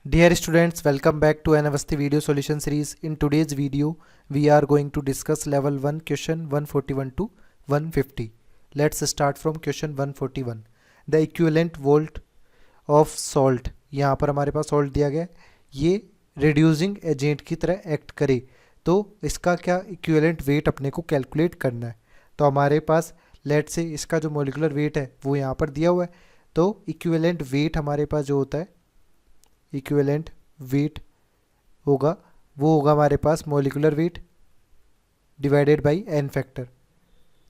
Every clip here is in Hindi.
Dear students, welcome back to Anavasti video solution series. In today's video, we are going to discuss level 1 question 141 to 150. Let's start from question 141. The equivalent volt of salt. यहाँ पर हमारे पास salt दिया गया है, ये reducing agent की तरह act करे तो इसका क्या equivalent weight अपने को calculate करना है. तो हमारे पास let's say इसका जो molecular weight है वो यहाँ पर दिया हुआ है, तो equivalent weight हमारे पास जो होता है इक्विवेलेंट वेट होगा वो होगा हमारे पास molecular weight divided by n factor.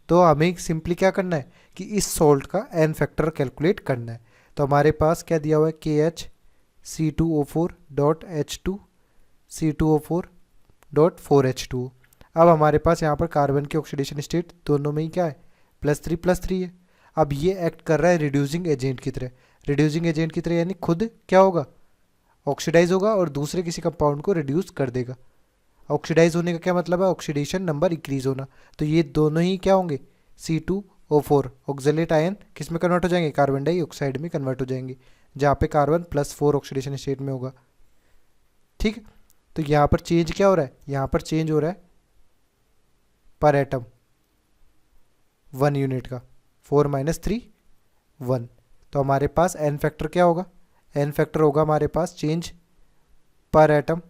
तो हमें सिंपली क्या करना है कि इस सॉल्ट का एन फैक्टर कैलकुलेट करना है. तो हमारे पास क्या दिया हुआ है KH C2O4.H2 अब हमारे पास यहाँ पर कार्बन की ऑक्सीडेशन स्टेट दोनों में ही क्या है +3 है. अब ये एक्ट कर रहा है रिड्यूसिंग एजेंट की तरह यानी खुद क्या होगा ऑक्सीडाइज होगा और दूसरे किसी कंपाउंड को रिड्यूस कर देगा. ऑक्सीडाइज होने का क्या मतलब है, ऑक्सीडेशन नंबर इंक्रीज होना. तो ये दोनों ही क्या होंगे C2O4 ऑक्जेलेट आयन किस में कन्वर्ट हो जाएंगे, कार्बन डाइऑक्साइड में कन्वर्ट हो जाएंगे, जहाँ पे कार्बन +4 ऑक्सीडेशन स्टेट में होगा. ठीक, तो यहाँ पर चेंज क्या हो रहा है, यहाँ पर चेंज हो रहा है पर एटम 1 यूनिट का 4 - 3 1. तो हमारे पास एन फैक्टर क्या होगा, एन फैक्टर होगा हमारे पास चेंज पर atom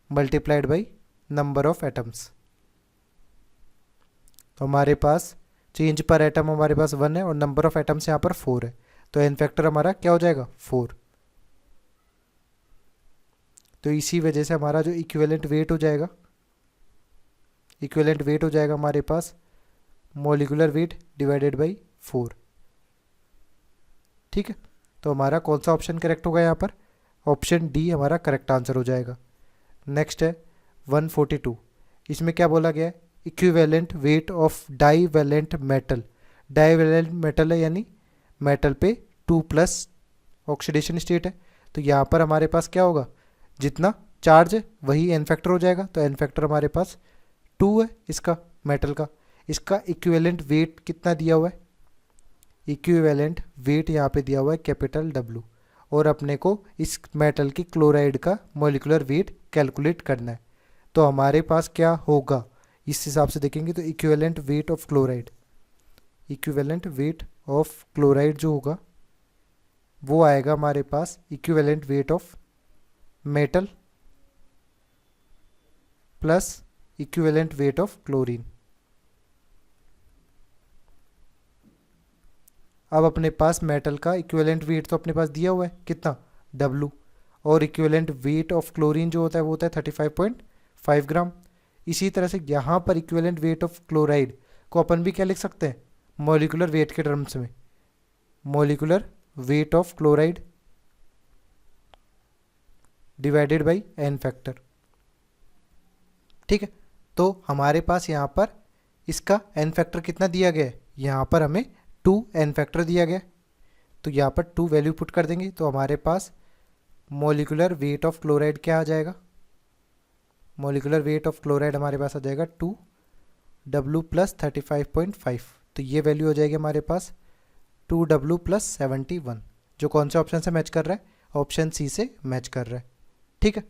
multiplied by number of atoms. तो हमारे पास चेंज पर एटम हमारे पास 1 है और नंबर ऑफ एटम्स यहाँ पर 4 है. तो एन फैक्टर हमारा क्या हो जाएगा 4. तो इसी वजह से हमारा जो इक्विवेलेंट वेट हो जाएगा हमारे पास मोलिकुलर वेट डिवाइडेड बाई 4. ठीक है, तो हमारा कौन सा ऑप्शन करेक्ट होगा यहाँ पर, ऑप्शन डी हमारा करेक्ट आंसर हो जाएगा. नेक्स्ट है 142. इसमें क्या बोला गया है, equivalent weight of divalent metal. Divalent metal है यानी मेटल पे 2+ ऑक्सीडेशन स्टेट है. तो यहाँ पर हमारे पास क्या होगा, जितना चार्ज है वही एन फैक्टर हो जाएगा. तो एन फैक्टर हमारे पास 2 है इसका मेटल का. इसका इक्विवेलेंट वेट कितना दिया हुआ है, इक्विवेलेंट वेट यहाँ पे दिया हुआ है कैपिटल W. और अपने को इस मेटल की क्लोराइड का मॉलिक्यूलर वेट कैलकुलेट करना है. तो हमारे पास क्या होगा इस हिसाब से देखेंगे तो इक्विवेलेंट वेट ऑफ क्लोराइड जो होगा वो आएगा हमारे पास equivalent weight of metal plus equivalent weight of chlorine. अब अपने पास मेटल का इक्विवेलेंट वेट तो अपने पास दिया हुआ है कितना W, और इक्विवेलेंट वेट ऑफ क्लोरीन जो होता है वो होता है 35.5 ग्राम. इसी तरह से यहाँ पर इक्विवेलेंट वेट ऑफ क्लोराइड को अपन भी क्या लिख सकते हैं मॉलिक्यूलर वेट के टर्म्स में, molecular weight of chloride divided by n factor. ठीक है, तो हमारे पास यहाँ पर इसका एन फैक्टर कितना दिया गया है, यहाँ पर हमें 2 एन फैक्टर दिया गया. तो यहाँ पर 2 वैल्यू पुट कर देंगे तो हमारे पास मॉलिक्यूलर वेट ऑफ क्लोराइड क्या आ जाएगा, मॉलिक्यूलर वेट ऑफ क्लोराइड हमारे पास आ जाएगा 2W + 35.5. तो ये वैल्यू हो जाएगी हमारे पास 2W + 71, जो कौन से ऑप्शन से मैच कर रहा है, ऑप्शन सी से मैच कर रहा है. ठीक है,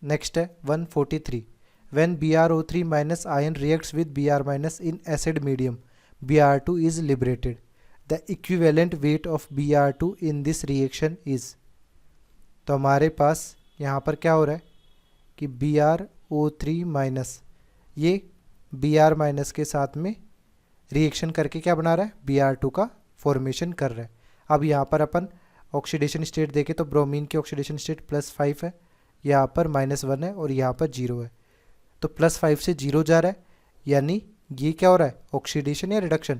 नेक्स्ट है 143. When BrO3- ion reacts with Br- in acid medium Br2 is liberated. The equivalent weight of Br2 in this reaction is. तो हमारे पास यहाँ पर क्या हो रहा है कि BrO3- ये Br- के साथ में रिएक्शन करके क्या बना रहा है Br2 का फॉर्मेशन कर रहा है. अब यहाँ पर अपन ऑक्सीडेशन स्टेट देखें तो ब्रोमीन की ऑक्सीडेशन स्टेट +5 है, यहाँ पर -1 है और यहाँ पर 0 है. तो +5 से 0 जा रहा है यानी ये क्या हो रहा है ऑक्सीडेशन या रिडक्शन,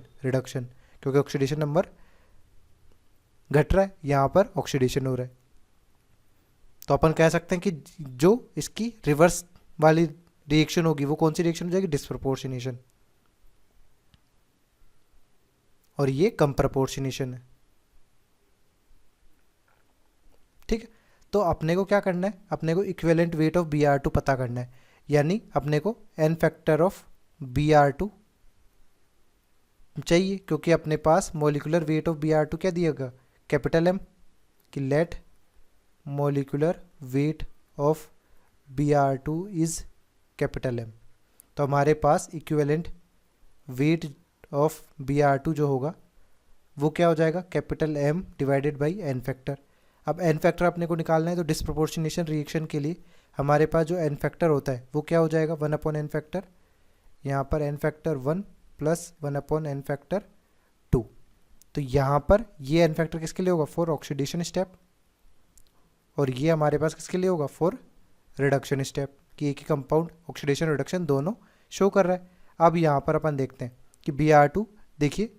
क्योंकि ऑक्सीडेशन नंबर घट रहा है, यहाँ पर ऑक्सीडेशन हो रहा है. तो अपन कह सकते हैं कि जो इसकी रिवर्स वाली रिएक्शन होगी वो कौन सी रिएक्शन हो जाएगी, डिस्प्रपोर्शनेशन, और ये कम प्रपोर्शनेशन है. ठीक है, तो अपने को क्या करना है, अपने को इक्विवेलेंट वेट ऑफ Br2 पता करना है, यानी अपने को एन फैक्टर ऑफ Br2 चाहिए, क्योंकि अपने पास मॉलिक्यूलर वेट ऑफ Br2 क्या दिएगा कैपिटल M. कि let molecular weight of Br2 is capital M। तो हमारे पास इक्विवेलेंट वेट ऑफ Br2 जो होगा वो क्या हो जाएगा, capital M divided by n factor. अब एन फैक्टर अपने को निकालना है, तो डिस्प्रोपोर्शनेशन रिएक्शन के लिए हमारे पास जो एन फैक्टर होता है वो क्या हो जाएगा, 1 अपॉन एन फैक्टर, यहाँ पर n factor 1 plus 1 upon n factor 2। तो यहाँ पर ये एन फैक्टर किसके लिए होगा, फॉर ऑक्सीडेशन स्टेप, और ये हमारे पास किसके लिए होगा, फॉर रिडक्शन स्टेप, कि एक ही कंपाउंड ऑक्सीडेशन रिडक्शन दोनों शो कर रहा है। अब यहाँ पर अपन देखते हैं कि Br2 देखिए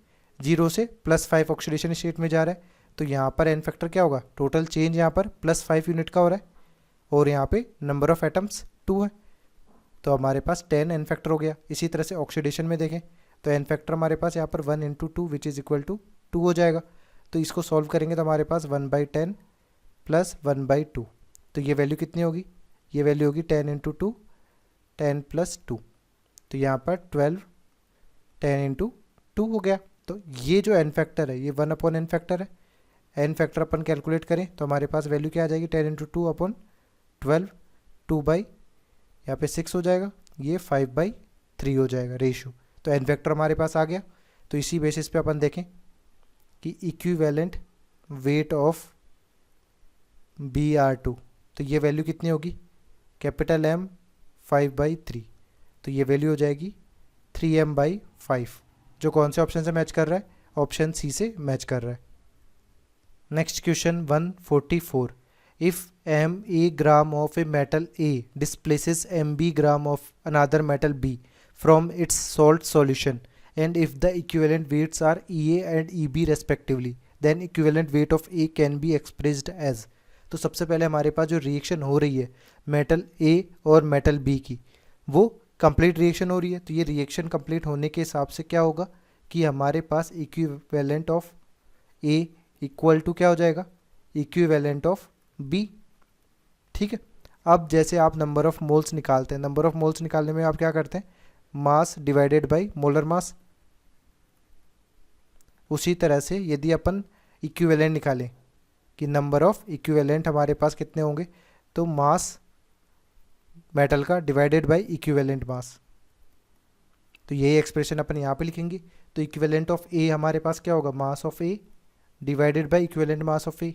0 से +5 ऑक्सीडेशन स्टेट में जा रहा है, तो यहाँ पर एन फैक्टर क्या होगा, टोटल चेंज यहाँ पर +5 यूनिट का हो रहा है, और यहाँ पे नंबर ऑफ एटम्स 2 है, तो हमारे पास 10 एन फैक्टर हो गया। इसी तरह से ऑक्सीडेशन में देखें तो एन फैक्टर हमारे पास यहाँ पर 1 × 2 विच इज़ इक्वल टू 2 हो जाएगा। तो इसको सॉल्व करेंगे तो हमारे पास 1/10 प्लस 1/2, तो ये वैल्यू कितनी होगी, ये वैल्यू होगी 10 × 2 10 + 2, तो यहाँ पर 12 10 × 2 हो गया। तो ये जो एन फैक्टर है ये 1 अपॉन एन फैक्टर है। एन फैक्टर अपन कैलकुलेट करें तो हमारे पास वैल्यू क्या आ जाएगी, 10 × 2 अपॉन 12, 2 बाई यहाँ पे 6 हो जाएगा, ये 5/3 हो जाएगा रेशियो। तो एन फैक्टर हमारे पास आ गया। तो इसी बेसिस पे अपन देखें कि इक्विवेलेंट वेट ऑफ Br2, तो ये वैल्यू कितनी होगी, कैपिटल M 5/3, तो ये वैल्यू हो जाएगी 3m/5, जो कौन से ऑप्शन से मैच कर रहा है, ऑप्शन सी से मैच कर रहा है। Next question 144, if ma gram of a metal A displaces mb gram of another metal B from its salt solution and if the equivalent weights are EA and EB respectively then equivalent weight of A can be expressed as। तो सबसे पहले हमारे पास जो रिएक्शन हो रही है मेटल A और मेटल B की, वो कंप्लीट रिएक्शन हो रही है। तो ये रिएक्शन कंप्लीट होने के हिसाब से क्या होगा कि हमारे पास equivalent of A equal to क्या हो जाएगा, इक्विवेलेंट ऑफ B। ठीक है, अब जैसे आप नंबर ऑफ मोल्स निकालते हैं, नंबर ऑफ मोल्स निकालने में आप क्या करते हैं, mass divided by molar mass. उसी तरह से यदि अपन इक्विवेलेंट निकालें कि नंबर ऑफ इक्विवेलेंट हमारे पास कितने होंगे, तो मास मेटल का डिवाइडेड बाय इक्विवेलेंट मास, तो यही एक्सप्रेशन अपन यहाँ पे लिखेंगे। तो इक्विवेलेंट ऑफ ए हमारे पास क्या होगा, mass of A divided by equivalent mass of A,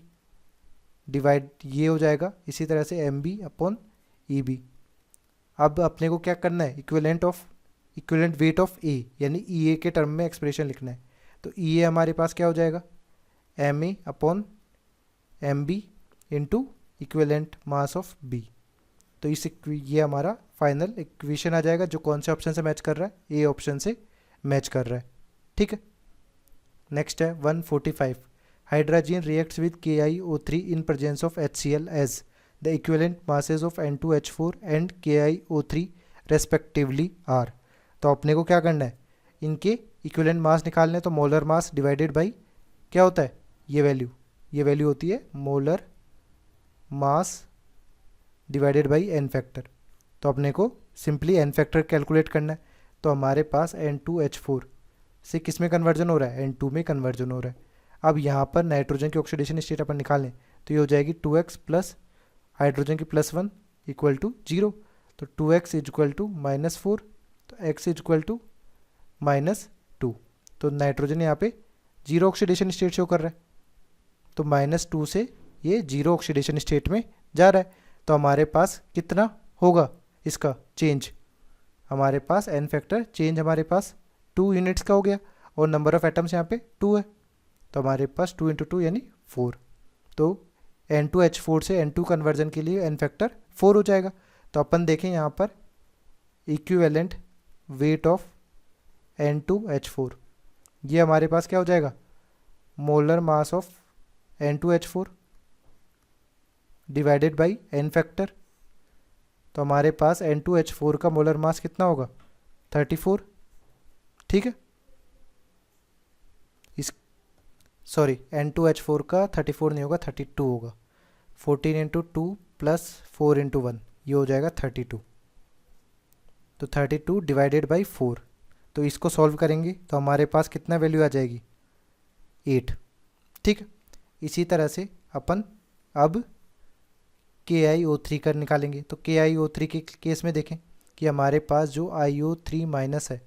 divide ये हो जाएगा। इसी तरह से M B upon E B. अब अपने को क्या करना है, इक्विवेलेंट वेट ऑफ ए यानी ई ए के टर्म में एक्सप्रेशन लिखना है। तो ई ए हमारे पास क्या हो जाएगा, M A upon M B into equivalent mass of B. तो ये हमारा फाइनल इक्वेशन आ जाएगा, जो कौन से ऑप्शन से मैच कर रहा है, ए ऑप्शन से मैच कर रहा है। ठीक है, नेक्स्ट है 145, hydrogen reacts with KiO3 in presence of HCl as the equivalent masses of N2H4 and KiO3 respectively are. तो अपने को क्या करना है, इनके इक्विवेलेंट मास निकालने हैं। तो मोलर मास डिवाइडेड बाई क्या होता है, ये वैल्यू होती है molar mass divided by n factor. तो अपने को सिंपली एन फैक्टर कैलकुलेट करना है। तो हमारे पास N2H4 से किस में कन्वर्जन हो रहा है, N2 में कन्वर्जन हो रहा है। अब यहाँ पर नाइट्रोजन की ऑक्सीडेशन स्टेट अपन निकालें तो ये हो जाएगी 2x प्लस हाइड्रोजन की +1 इक्वल टू 0। तो 2x इक्वल टू -4, तो x इक्वल टू -2। तो नाइट्रोजन यहाँ पे 0 ऑक्सीडेशन स्टेट शो कर रहा है, तो -2 से ये 0 ऑक्सीडेशन स्टेट में जा रहा है। तो हमारे पास कितना होगा इसका चेंज, हमारे पास एन फैक्टर चेंज हमारे पास 2 यूनिट्स का हो गया, और नंबर ऑफ एटम्स यहाँ पे 2 है, तो हमारे पास 2 × 2 यानी 4। तो N2H4 से N2 कन्वर्जन के लिए एन फैक्टर 4 हो जाएगा। तो अपन देखें यहाँ पर इक्विवेलेंट वेट ऑफ N2H4, ये हमारे पास क्या हो जाएगा, molar mass of N2H4 divided by n factor. तो हमारे पास N2H4 का मोलर मास कितना होगा, 34। ठीक है, N2H4 का 34 नहीं होगा, 32 होगा। 14 × 2 प्लस 4 × 1 ये हो जाएगा 32। तो 32 डिवाइडेड बाई 4, तो इसको सॉल्व करेंगे तो हमारे पास कितना वैल्यू आ जाएगी, 8। ठीक है, इसी तरह से अपन अब KiO3 का निकालेंगे। तो KiO3 के केस में देखें कि हमारे पास जो IO3 माइनस है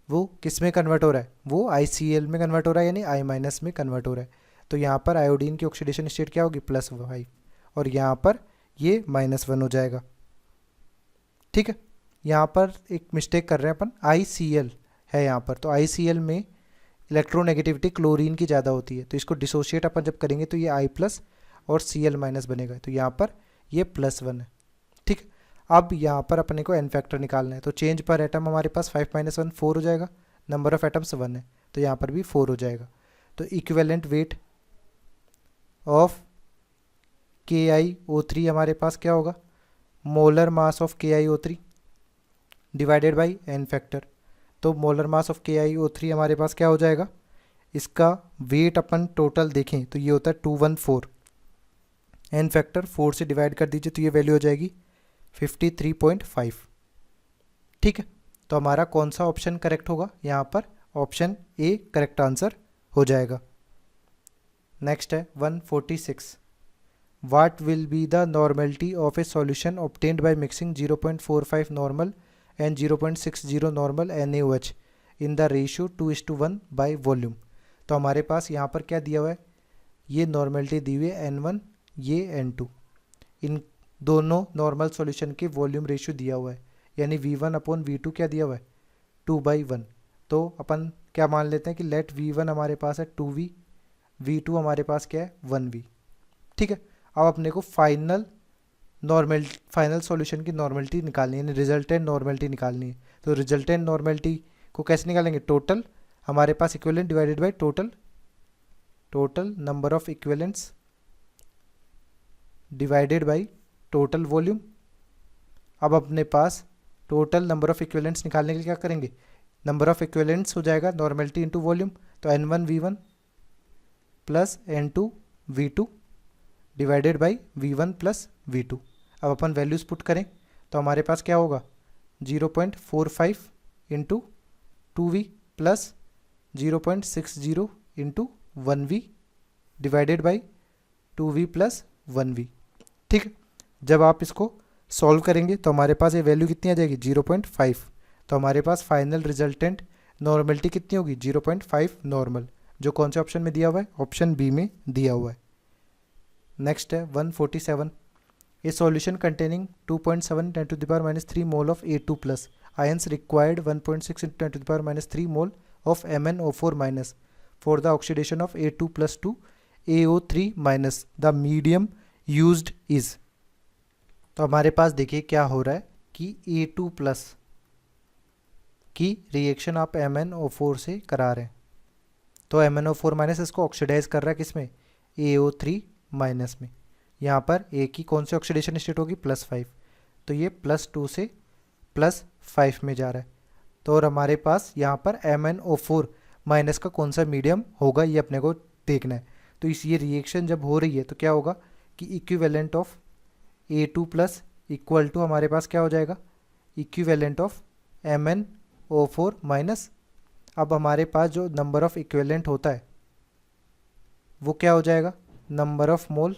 वो किस में कन्वर्ट हो रहा है, वो ICl में कन्वर्ट हो रहा है, यानी I माइनस में कन्वर्ट हो रहा है। तो यहाँ पर आयोडीन की ऑक्सीडेशन स्टेट क्या होगी, +5, और यहाँ पर ये -1 हो जाएगा। ठीक है, यहाँ पर एक मिस्टेक कर रहे हैं अपन, ICl है यहाँ पर, तो ICl में इलेक्ट्रोनेगेटिविटी क्लोरीन की ज़्यादा होती है, तो इसको डिसोशिएट अपन जब करेंगे तो ये I+ और Cl- बनेगा, तो यहाँ पर ये +1 है। ठीक है, अब यहाँ पर अपने को एन फैक्टर निकालना है, तो चेंज पर एटम हमारे पास 5 - 1 4 हो जाएगा, नंबर ऑफ एटम्स 1 है, तो यहाँ पर भी 4 हो जाएगा। तो इक्विवेलेंट वेट ऑफ KiO3 हमारे पास क्या होगा, molar mass of KiO3 divided by n factor. तो मोलर मास ऑफ KiO3 हमारे पास क्या हो जाएगा, इसका वेट अपन टोटल देखें तो ये होता है 214, एन फैक्टर 4 से डिवाइड कर दीजिए तो ये वैल्यू हो जाएगी 53.5। ठीक है, तो हमारा कौन सा ऑप्शन करेक्ट होगा, यहाँ पर ऑप्शन ए करेक्ट आंसर हो जाएगा। नेक्स्ट है 146, what will be the normality of A solution obtained by mixing 0.45 normal and 0.60 normal NaOH in the ratio 2:1 by volume. तो हमारे पास यहाँ पर क्या दिया हुआ है, ये नॉर्मेलिटी दी हुई है N1, ये N2, इन दोनों नॉर्मल सॉल्यूशन के वॉल्यूम रेशियो दिया हुआ है, यानी V1/V2 क्या दिया हुआ है, 2/1। तो अपन क्या मान लेते हैं कि लेट V1 हमारे पास है 2V, V2 हमारे पास क्या है 1V। ठीक है, अब अपने को फाइनल सॉल्यूशन की नॉर्मेलिटी निकालनी है, यानी रिजल्टेंट नॉर्मेलिटी निकालनी है। तो रिजल्टेंट नॉर्मेलिटी को कैसे निकालेंगे, टोटल हमारे पास equivalent divided by total number of equivalents divided by total volume. अब अपने पास टोटल नंबर ऑफ इक्विवेलेंट्स निकालने के लिए क्या करेंगे, नंबर ऑफ इक्विवेलेंट्स हो जाएगा नॉर्मेलिटी इंटू वॉल्यूम, तो N1V1 plus N2V2 divided by V1 plus V2। अब अपन वैल्यूज़ पुट करें तो हमारे पास क्या होगा, 0.45 into 2V plus 0.60 into 1V divided by 2V plus 1V। ठीक है, जब आप इसको सॉल्व करेंगे तो हमारे पास ये वैल्यू कितनी आ जाएगी, 0.5। तो हमारे पास फाइनल रिजल्टेंट नॉर्मेलिटी कितनी होगी, 0.5 नॉर्मल, जो कौन से ऑप्शन में दिया हुआ है, ऑप्शन बी में दिया हुआ है। नेक्स्ट है 147, ए solution containing 2.7 × 10⁻³ mole of A2+ ions required 1.6 × 10⁻³ mole of MnO4- for the oxidation of A2+ to AO3-, the medium used is. तो हमारे पास देखिए क्या हो रहा है कि A2+ की रिएक्शन आप MnO4 से करा रहे हैं, तो MnO4- इसको ऑक्सीडाइज कर रहा है किसमें, AO3- में। यहाँ पर A की कौन सी ऑक्सीडेशन स्टेट होगी, +5, तो ये +2 से +5 में जा रहा है। तो और हमारे पास यहाँ पर MnO4- का कौन सा मीडियम होगा ये अपने को देखना है। तो इस ये रिएक्शन जब हो रही है तो क्या होगा कि equivalent of A2+ equal to हमारे पास क्या हो जाएगा, इक्विवेलेंट ऑफ MnO4-। अब हमारे पास जो नंबर ऑफ इक्विवेलेंट होता है वो क्या हो जाएगा, number of mole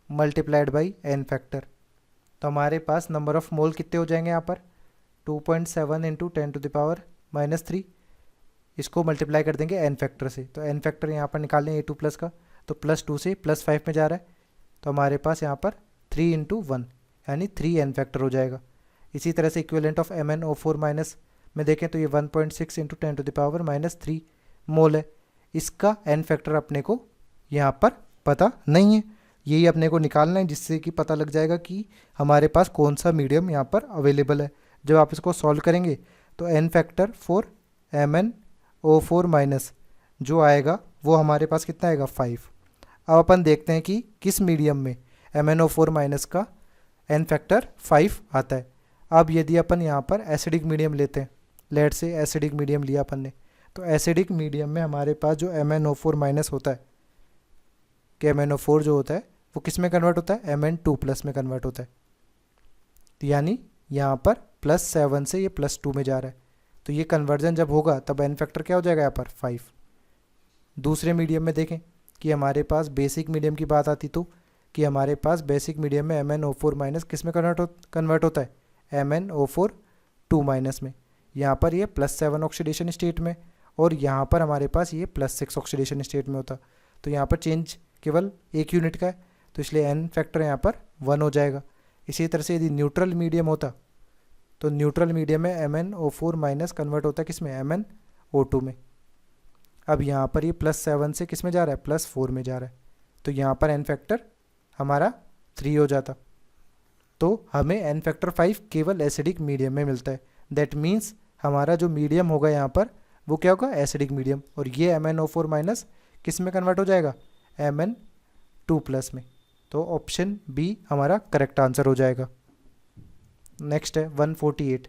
multiplied by n factor. तो हमारे पास नंबर ऑफ मोल कितने हो जाएंगे यहाँ पर, 2.7 × 10⁻³ इसको मल्टीप्लाई कर देंगे एन फैक्टर से, तो एन फैक्टर यहाँ पर निकाल लें A2+ का, तो +2 से +5 में जा रहा है, तो हमारे पास यहाँ पर 3 × 1 यानी 3 एन फैक्टर हो जाएगा। इसी तरह से इक्विवेलेंट ऑफ MnO4- में देखें तो ये 1.6 × 10⁻³ मोल है, इसका एन फैक्टर अपने को यहाँ पर पता नहीं है, यही अपने को निकालना है, जिससे कि पता लग जाएगा कि हमारे पास कौन सा मीडियम यहाँ पर अवेलेबल है। जब आप इसको सॉल्व करेंगे तो एन फैक्टर फॉर MnO4- जो आएगा वो हमारे पास कितना आएगा, 5। अब अपन देखते हैं कि किस मीडियम में MnO4- का एन फैक्टर 5 आता है। अब यदि अपन यहाँ पर एसिडिक मीडियम लेते हैं, लेट से एसिडिक मीडियम लिया अपन ने, तो एसिडिक मीडियम में हमारे पास जो MnO4- होता है कि MnO4 जो होता है वो किस में कन्वर्ट होता है, Mn2+ में कन्वर्ट होता है, तो यानी यहाँ पर +7 से ये +2 में जा रहा है, तो ये कन्वर्जन जब होगा तब एन फैक्टर क्या हो जाएगा यहाँ पर 5। दूसरे मीडियम में देखें कि हमारे पास बेसिक मीडियम की बात आती तो कि हमारे पास बेसिक मीडियम में MnO4 माइनस किस में कन्वर्ट होता है, MnO4 2 माइनस में। यहाँ पर ये +7 ऑक्सीडेशन स्टेट में और यहाँ पर हमारे पास ये +6 ऑक्सीडेशन स्टेट में होता। तो यहाँ पर चेंज केवल एक यूनिट का है, तो इसलिए n फैक्टर यहाँ पर 1 हो जाएगा। इसी तरह से यदि न्यूट्रल मीडियम होता तो न्यूट्रल मीडियम में MnO4 माइनस कन्वर्ट होता है किस में, MnO2 में। अब यहाँ पर ये +7 से किस में जा रहा है, +4 में जा रहा है, तो यहाँ पर n फैक्टर हमारा 3 हो जाता। तो हमें n फैक्टर 5 केवल एसिडिक मीडियम में मिलता है। दैट मीन्स हमारा जो मीडियम होगा यहाँ पर वो क्या होगा, एसिडिक मीडियम, और ये MnO4 माइनस किस में कन्वर्ट हो जाएगा, Mn2 प्लस में। तो ऑप्शन बी हमारा करेक्ट आंसर हो जाएगा। नेक्स्ट है 148।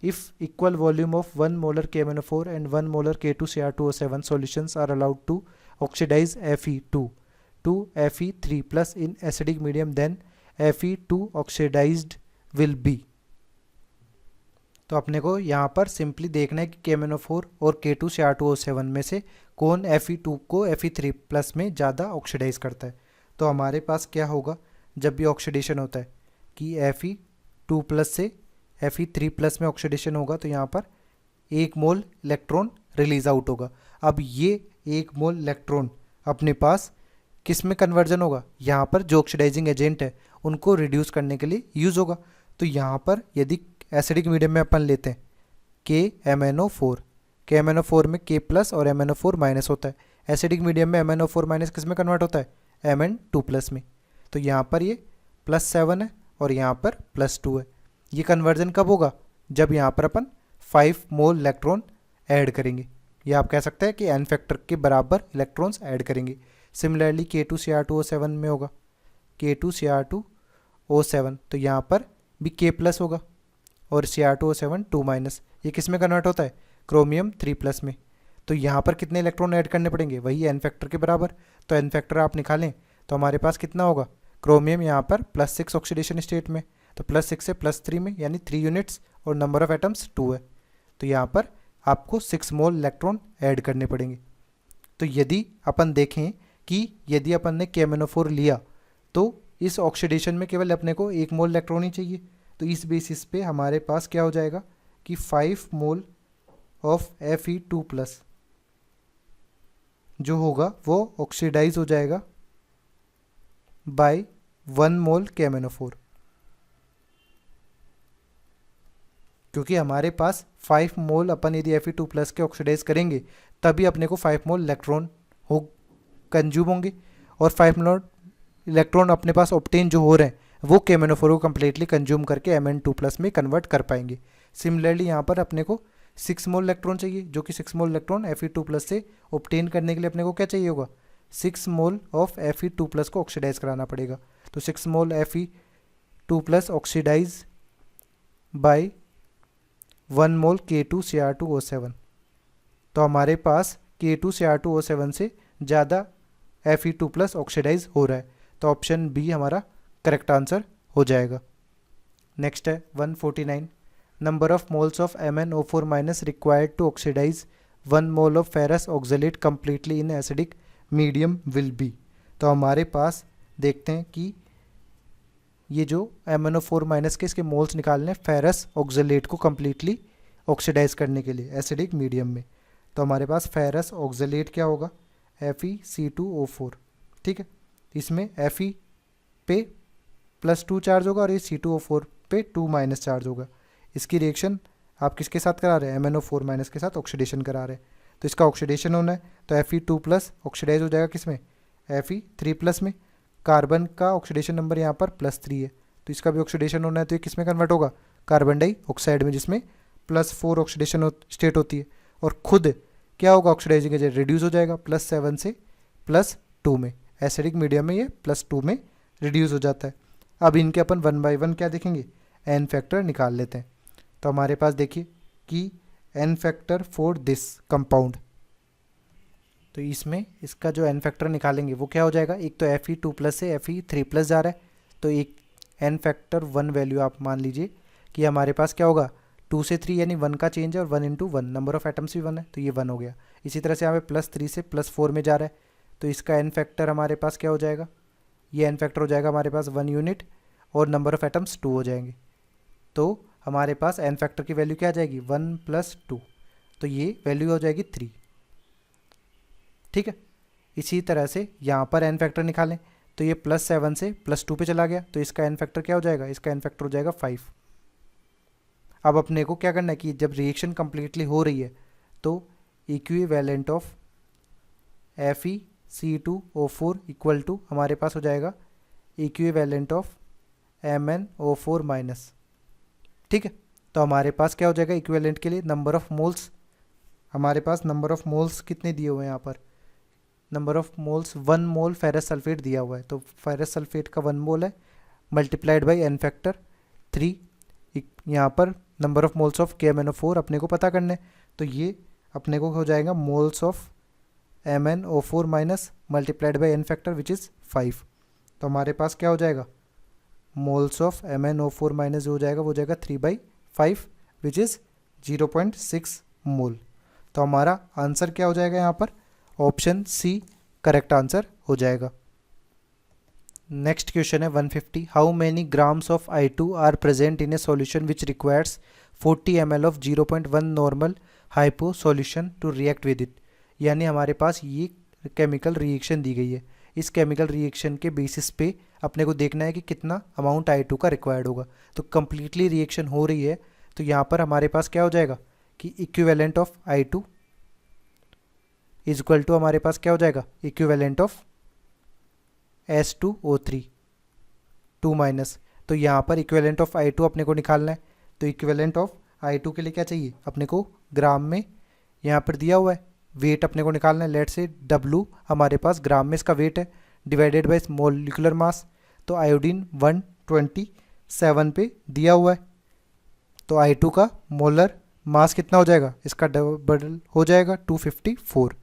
If equal volume of 1 molar KMnO4 and 1 molar K2Cr2O7 solutions are allowed to oxidize Fe2 to Fe3 plus in acidic medium, then Fe2 oxidized will be। तो अपने को यहाँ पर सिंपली देखना है कि KMnO4 और K2Cr2O7 में से कौन Fe2 को Fe3 प्लस में ज़्यादा ऑक्सीडाइज करता है। तो हमारे पास क्या होगा जब भी ऑक्सीडेशन होता है कि Fe2 प्लस से Fe3 प्लस में ऑक्सीडेशन होगा तो यहाँ पर 1 मोल इलेक्ट्रॉन रिलीज आउट होगा। अब ये 1 मोल इलेक्ट्रॉन अपने पास किस में कन्वर्जन होगा, यहाँ पर जो ऑक्सीडाइजिंग एजेंट है उनको रिड्यूस करने के लिए यूज़ होगा। तो यहाँ पर यदि एसिडिक मीडियम में अपन लेते हैं KMnO4 में K प्लस और MnO4 माइनस होता है। एसिडिक मीडियम में MnO4 माइनस किस में कन्वर्ट होता है, Mn2 प्लस में। तो यहाँ पर ये +7 है और यहाँ पर +2 है। ये कन्वर्जन कब होगा, जब यहाँ पर अपन 5 मोल इलेक्ट्रॉन ऐड करेंगे, या आप कह सकते हैं कि n फैक्टर के बराबर इलेक्ट्रॉन्स ऐड करेंगे। सिमिलरली K2Cr2O7 में होगा K2Cr2O7, तो यहाँ पर भी K प्लस होगा और Cr2O7 2 माइनस। ये किस में कन्वर्ट होता है, क्रोमियम 3 प्लस में। तो यहाँ पर कितने इलेक्ट्रॉन ऐड करने पड़ेंगे, वही n फैक्टर के बराबर। तो n फैक्टर आप निकालें तो हमारे पास कितना होगा, क्रोमियम यहाँ पर +6 ऑक्सीडेशन स्टेट में, तो +6 से +3 में यानी 3 यूनिट्स और नंबर ऑफ एटम्स 2 है। तो यहाँ पर आपको 6 मोल इलेक्ट्रॉन ऐड करने पड़ेंगे। तो यदि अपन देखें कि यदि अपन ने KMnO4 लिया तो इस ऑक्सीडेशन में केवल अपने को 1 मोल इलेक्ट्रॉन ही चाहिए। तो इस बेसिस पे हमारे पास क्या हो जाएगा कि 5 मोल ऑफ Fe2 प्लस जो होगा वो ऑक्सीडाइज हो जाएगा बाय 1 मोल KMnO4, क्योंकि हमारे पास 5 मोल अपन यदि Fe2 प्लस के ऑक्सीडाइज करेंगे तभी अपने को 5 मोल इलेक्ट्रॉन हो कंज्यूम होंगे, और 5 मोल इलेक्ट्रॉन अपने पास ऑब्टेन जो हो रहे हैं वो KMnO4 को कम्प्लीटली कंज्यूम करके Mn2 प्लस में कन्वर्ट कर पाएंगे। सिमिलरली यहाँ पर अपने को 6 मोल इलेक्ट्रॉन चाहिए, जो कि 6 मोल इलेक्ट्रॉन Fe2 प्लस से ऑब्टेन करने के लिए अपने को क्या चाहिए होगा, 6 मोल ऑफ Fe2 प्लस को ऑक्सीडाइज कराना पड़ेगा। तो 6 मोल Fe2 प्लस ऑक्सीडाइज बाय 1 मोल K2Cr2O7। तो हमारे पास K2Cr2O7 से ज़्यादा Fe2 प्लस ऑक्सीडाइज हो रहा है, तो ऑप्शन बी हमारा करेक्ट आंसर हो जाएगा। नेक्स्ट है 149। Number of moles of MnO4 minus required to oxidize 1 mole of ferrous oxalate completely in acidic medium will be. तो हमारे पास देखते हैं कि ये जो MnO4 माइनस के इसके मोल्स निकालने फेरस ऑक्सलेट को कम्प्लीटली ऑक्सीडाइज करने के लिए एसिडिक मीडियम में। तो हमारे पास फेरस ऑक्सलेट क्या होगा, FeC2O4, ठीक है। इसमें Fe पे +2 चार्ज होगा और ये C2O4 पे 2 माइनस चार्ज होगा। इसकी रिएक्शन आप किसके साथ करा रहे हैं, MnO4 माइनस के साथ ऑक्सीडेशन करा रहे हैं। तो इसका ऑक्सीडेशन होना है तो Fe2 प्लस ऑक्सीडाइज हो जाएगा किस में, Fe3 प्लस में। कार्बन का ऑक्सीडेशन नंबर यहाँ पर +3 है, तो इसका भी ऑक्सीडेशन होना है तो ये किस में कन्वर्ट होगा, कार्बन डाइऑक्साइड में, जिसमें +4 ऑक्सीडेशन स्टेट होती है। और खुद क्या होगा, ऑक्सीडाइजिंग एजेंट रिड्यूस हो जाएगा +7 से +2 में। एसिडिक मीडियम में ये +2 में रिड्यूस हो जाता है। अब इनके अपन 1 बाय 1 क्या देखेंगे, n फैक्टर निकाल लेते हैं। तो हमारे पास देखिए कि n factor for this compound, तो इसमें इसका जो n फैक्टर निकालेंगे वो क्या हो जाएगा, एक तो Fe2 प्लस से Fe3 प्लस जा रहा है, तो एक n फैक्टर 1 वैल्यू आप मान लीजिए कि हमारे पास क्या होगा, 2 से 3 यानी 1 का चेंज है, और 1 × 1 नंबर ऑफ एटम्स भी 1 है, तो ये 1 हो गया। इसी तरह से यहाँ पे +3 से +4 में जा रहा है, तो इसका एन फैक्टर हमारे पास क्या हो जाएगा, ये एन फैक्टर हो जाएगा हमारे पास 1 यूनिट और नंबर ऑफ एटम्स 2 हो जाएंगे। तो हमारे पास एन फैक्टर की वैल्यू क्या आ जाएगी 1 + 2, तो ये वैल्यू हो जाएगी 3। ठीक है, इसी तरह से यहाँ पर एन फैक्टर निकालें तो ये +7 से +2 पे चला गया, तो इसका एन फैक्टर क्या हो जाएगा, इसका एन फैक्टर हो जाएगा 5। अब अपने को क्या करना है कि जब रिएक्शन कंप्लीटली हो रही है तो equivalent of FeC2O4 equal to हमारे पास हो जाएगा इक्विवेलेंट ऑफ MnO4-। ठीक है, तो हमारे पास क्या हो जाएगा इक्विवेलेंट के लिए नंबर ऑफ मोल्स, हमारे पास नंबर ऑफ मोल्स कितने दिए हुए हैं यहाँ पर, number of moles 1 mole ferrous sulphate दिया हुआ है, तो फेरस सल्फेट का 1 मोल है मल्टीप्लाइड बाई एन फैक्टर 3। यहाँ पर number of moles of KMnO4 अपने को पता करने, तो ये अपने को हो जाएगा moles of MnO4- multiplied by n factor which is 5। तो हमारे पास क्या हो जाएगा मोल्स ऑफ MnO4- जो हो जाएगा वो हो जाएगा 3/5 विच इज़ 0.6 मोल। तो हमारा आंसर क्या हो जाएगा यहाँ पर, ऑप्शन सी करेक्ट आंसर हो जाएगा। नेक्स्ट क्वेश्चन है 150, how many grams of I2 are present in a solution which requires 40 ml of 0.1 normal hypo solution to react with it. यानी हमारे पास ये केमिकल रिएक्शन दी गई है, इस केमिकल रिएक्शन के बेसिस पे अपने को देखना है कि कितना अमाउंट I2 का रिक्वायर्ड होगा। तो कम्प्लीटली रिएक्शन हो रही है, तो यहाँ पर हमारे पास क्या हो जाएगा कि equivalent of I2 is equal to हमारे पास क्या हो जाएगा इक्विवेलेंट ऑफ S2O3 2-। तो यहाँ पर इक्विवेलेंट ऑफ I2 अपने को निकालना है, तो इक्विवेलेंट ऑफ I2 के लिए क्या चाहिए अपने को ग्राम में, यहाँ पर दिया हुआ है वेट अपने को निकालना है। लेट से W हमारे पास ग्राम में इसका वेट है डिवाइडेड बाय मोलिकुलर मास, तो आयोडीन 127 पे दिया हुआ है, तो I2 का मोलर मास कितना हो जाएगा, इसका डबल हो जाएगा 254।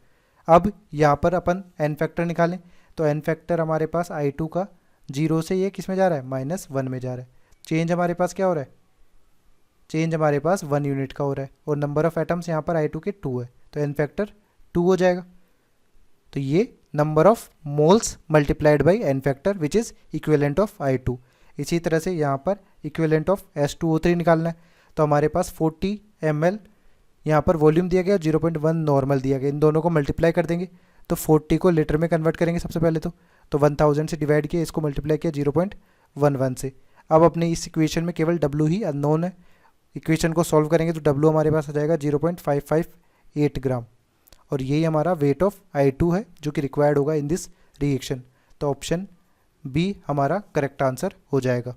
अब यहाँ पर अपन एन फैक्टर निकालें, तो एन फैक्टर हमारे पास I2 का 0 से ये किस में जा रहा है -1 में जा रहा है। चेंज हमारे पास क्या हो रहा है, चेंज हमारे पास 1 यूनिट का हो रहा है, और नंबर ऑफ एटम्स यहाँ पर I2 के 2 है, तो एन फैक्टर 2 हो जाएगा। तो ये number of moles multiplied by n factor which is equivalent of I2। इसी तरह से यहाँ पर इक्विवेलेंट ऑफ S2O3 निकालना है, तो हमारे पास 40 ml यहाँ पर वॉल्यूम दिया गया, 0.1 नॉर्मल दिया गया, इन दोनों को मल्टीप्लाई कर देंगे, तो 40 को लीटर में कन्वर्ट करेंगे सबसे पहले, तो 1000 से डिवाइड किया, इसको मल्टीप्लाई किया 0.11 से। अब अपने इस इक्वेशन में केवल W ही अननोन है, इक्वेशन को सॉल्व करेंगे तो W हमारे पास आ जाएगा 0.558 ग्राम, और यही हमारा वेट ऑफ I2 है जो कि रिक्वायर्ड होगा इन दिस रिएक्शन। तो ऑप्शन बी हमारा करेक्ट आंसर हो जाएगा।